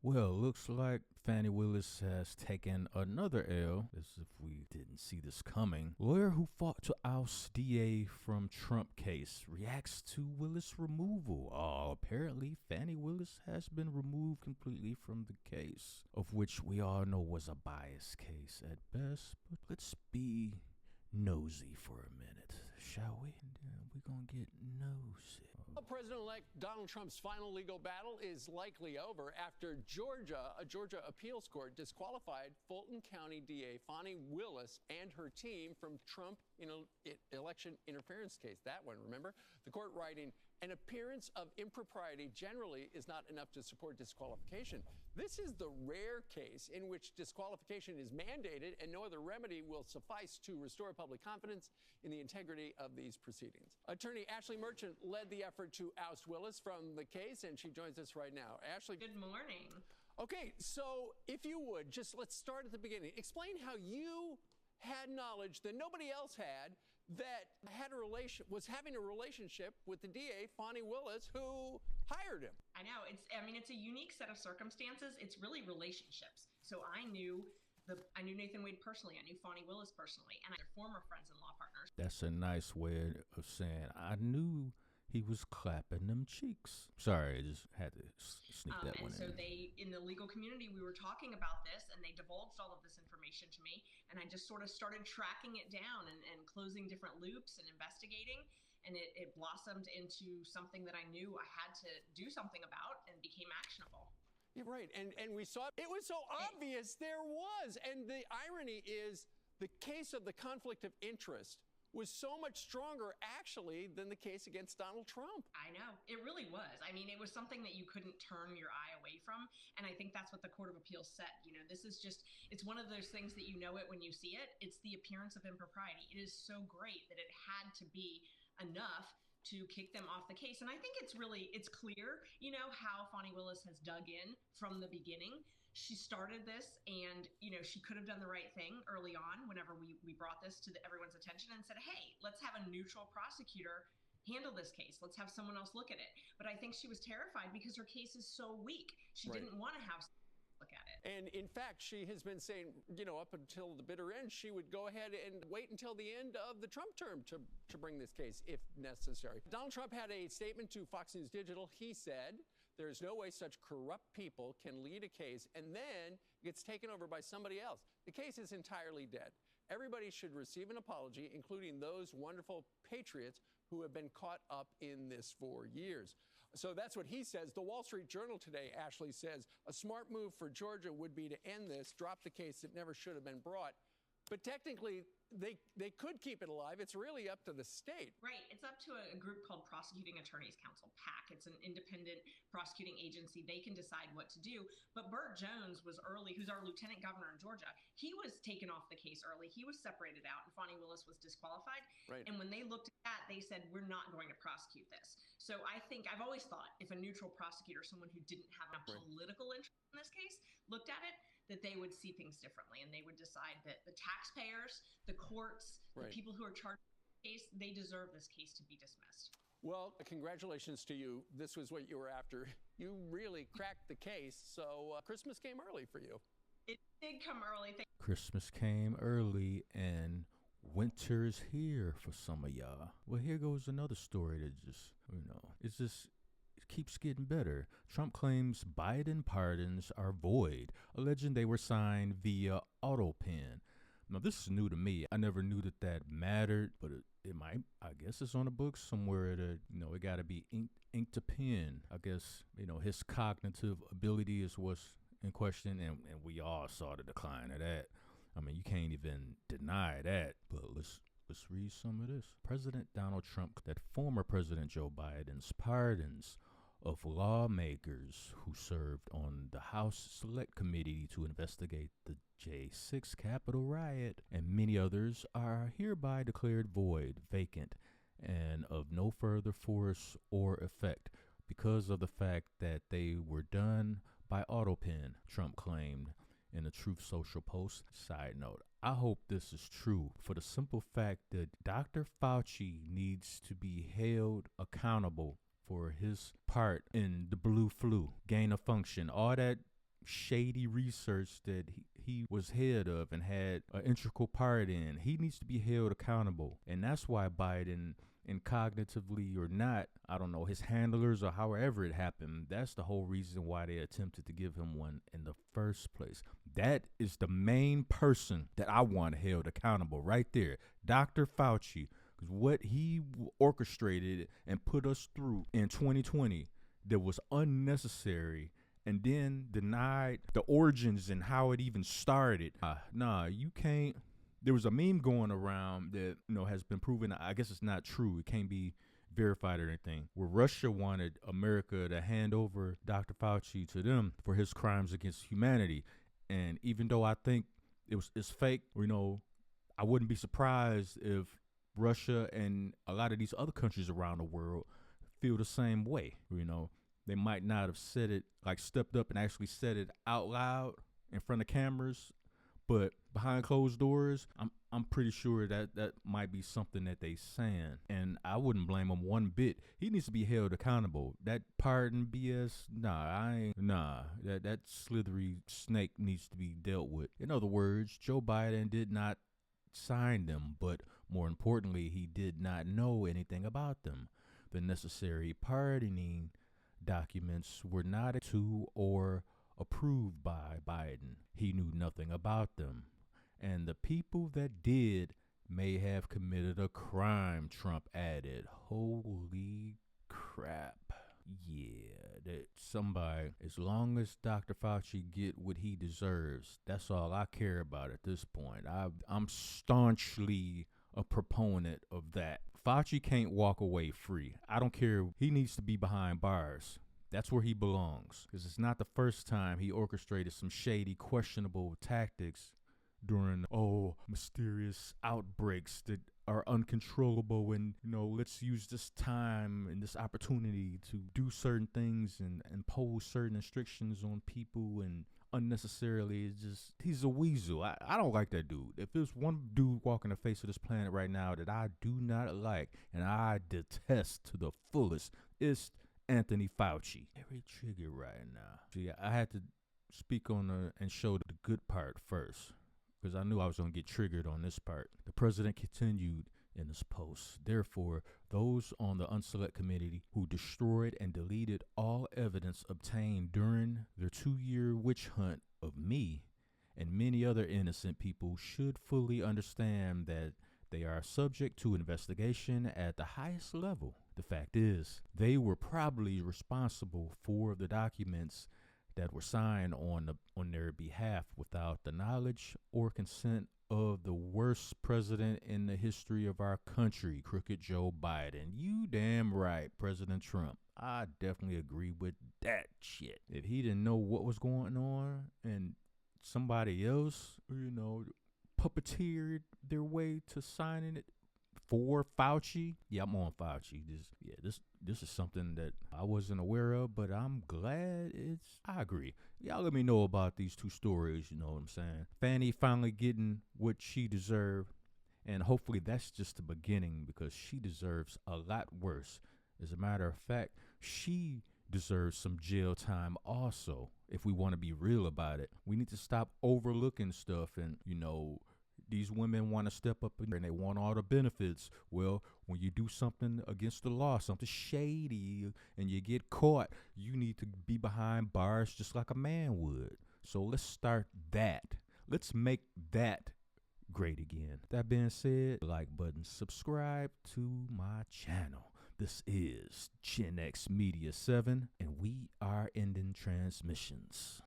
Well, looks like Fani Willis has taken another L, as if we didn't see this coming. Lawyer who fought to oust DA from Trump case reacts to Willis removal. Apparently Fani Willis has been removed completely from the case, of which we all know was a biased case at best. But let's be nosy for a minute, shall we? We're gonna get nosy. President-elect Donald Trump's final legal battle is likely over after a Georgia appeals court disqualified Fulton County DA Fani Willis and her team from Trump election interference case. That one, remember? The court writing, an appearance of impropriety generally is not enough to support disqualification. This is the rare case in which disqualification is mandated and no other remedy will suffice to restore public confidence in the integrity of these proceedings. Attorney Ashley Merchant led the effort to oust Willis from the case, and she joins us right now. Ashley. Good morning. Okay, so if you would, just let's start at the beginning. Explain how you had knowledge that nobody else had that was having a relationship with the DA, Fani Willis, who hired him. I know. It's a unique set of circumstances. It's really relationships. So I knew Nathan Wade personally. I knew Fani Willis personally, and they're former friends and law partners. That's a nice way of saying I knew he was clapping them cheeks. Sorry, I just had to sneak that one in. And so they, in the legal community, we were talking about this, and they divulged all of this information to me, and I just sort of started tracking it down and closing different loops and investigating, and it blossomed into something that I knew I had to do something about and became actionable. You're right, and we saw it was so obvious there was, and the irony is the case of the conflict of interest was so much stronger, actually, than the case against Donald Trump. I know. It really was. I mean, it was something that you couldn't turn your eye away from, and I think that's what the Court of Appeals said. This is just, it's one of those things that you know it when you see it. It's the appearance of impropriety. It is so great that it had to be enough to kick them off the case. And I think it's clear, how Fani Willis has dug in from the beginning. She started this and, she could have done the right thing early on whenever we brought this to everyone's attention and said, hey, let's have a neutral prosecutor handle this case. Let's have someone else look at it. But I think she was terrified because her case is so weak. She didn't want to have look at it. And in fact, she has been saying, up until the bitter end, she would go ahead and wait until the end of the Trump term to bring this case if necessary. Donald Trump had a statement to Fox News Digital. He said, there is no way such corrupt people can lead a case and then it gets taken over by somebody else. The case is entirely dead. Everybody should receive an apology, including those wonderful patriots who have been caught up in this for years. So that's what he says. The Wall Street Journal today, Ashley, says a smart move for Georgia would be to end this, drop the case that never should have been brought. But technically, they could keep it alive. It's really up to the state. Right. It's up to a group called Prosecuting Attorneys Council, PAC. It's an independent prosecuting agency. They can decide what to do. But Burt Jones was early, who's our lieutenant governor in Georgia. He was taken off the case early. He was separated out, and Fani Willis was disqualified. Right. And when they looked at that, they said, we're not going to prosecute this. So I've always thought if a neutral prosecutor, someone who didn't have a political interest in this case, looked at it, that they would see things differently and they would decide that the taxpayers, the courts, the people who are charged with the case, they deserve this case to be dismissed. Well, congratulations to you. This was what you were after. You really cracked the case. So Christmas came early for you. It did come early. Christmas came early and winter's here for some of y'all. Well, here goes another story that just, it keeps getting better. Trump claims Biden pardons are void, alleging they were signed via auto pen. Now, this is new to me. I never knew that mattered, but it might. I guess it's on the books somewhere that, it got to be ink to pen. I guess, his cognitive ability is what's in question, and we all saw the decline of that. I mean, you can't even deny that, but let's read some of this. President Donald Trump, that former President Joe Biden's pardons of lawmakers who served on the House Select Committee to investigate the J6 Capitol riot and many others are hereby declared void, vacant, and of no further force or effect because of the fact that they were done by auto pen, Trump claimed in a Truth Social post. Side note, I hope this is true for the simple fact that Dr. Fauci needs to be held accountable for his part in the blue flu, gain of function, all that shady research that he was head of and had an integral part in. He needs to be held accountable. And that's why Biden, and cognitively or not, I don't know, his handlers or however it happened, that's the whole reason why they attempted to give him one in the first place. That is the main person that I want held accountable right there, Dr. Fauci. Because what he orchestrated and put us through in 2020 that was unnecessary, and then denied the origins and how it even started. You can't. There was a meme going around that has been proven. I guess it's not true. It can't be verified or anything. Where Russia wanted America to hand over Dr. Fauci to them for his crimes against humanity, and even though I think it's fake, I wouldn't be surprised if Russia and a lot of these other countries around the world feel the same way. They might not have said it, like stepped up and actually said it out loud in front of cameras, but behind closed doors, I'm pretty sure that might be something that they saying. And I wouldn't blame him one bit. He needs to be held accountable. That pardon BS, that slithery snake needs to be dealt with. In other words, Joe Biden did not sign them, but more importantly, he did not know anything about them. The necessary pardoning documents were not to or approved by Biden. He knew nothing about them. And the people that did may have committed a crime, Trump added. Holy crap. Yeah, that somebody, as long as Dr. Fauci get what he deserves, that's all I care about at this point. I'm staunchly a proponent of that. Fauci can't walk away free. I don't care. He needs to be behind bars. That's where he belongs. Because it's not the first time he orchestrated some shady, questionable tactics during, mysterious outbreaks that are uncontrollable. And, let's use this time and this opportunity to do certain things and impose certain restrictions on people, and unnecessarily, it's just, he's a weasel. I don't like that dude. If there's one dude walking the face of this planet right now that I do not like and I detest to the fullest, it's Anthony Fauci. Very triggered right now. See, I had to speak on and show the good part first, because I knew I was going to get triggered on this part. The president continued in his post. Therefore, those on the Unselect Committee who destroyed and deleted all evidence obtained during their 2-year witch hunt of me and many other innocent people should fully understand that they are subject to investigation at the highest level. The fact is, they were probably responsible for the documents that were signed on their behalf without the knowledge or consent of the worst president in the history of our country, crooked Joe Biden. You damn right, President Trump. I definitely agree with that shit. If he didn't know what was going on and somebody else, puppeteered their way to signing it for Fauci, yeah, I'm on Fauci. This is something that I wasn't aware of, but I'm glad I agree. Y'all let me know about these two stories, you know what I'm saying? Fani finally getting what she deserved, and hopefully that's just the beginning, because she deserves a lot worse. As a matter of fact, she deserves some jail time also. If we want to be real about it, we need to stop overlooking stuff. And these women want to step up and they want all the benefits. Well, when you do something against the law, something shady, and you get caught, you need to be behind bars just like a man would. So let's start that. Let's make that great again. That being said, like button, subscribe to my channel. This is Gen X Media 7, and we are ending transmissions.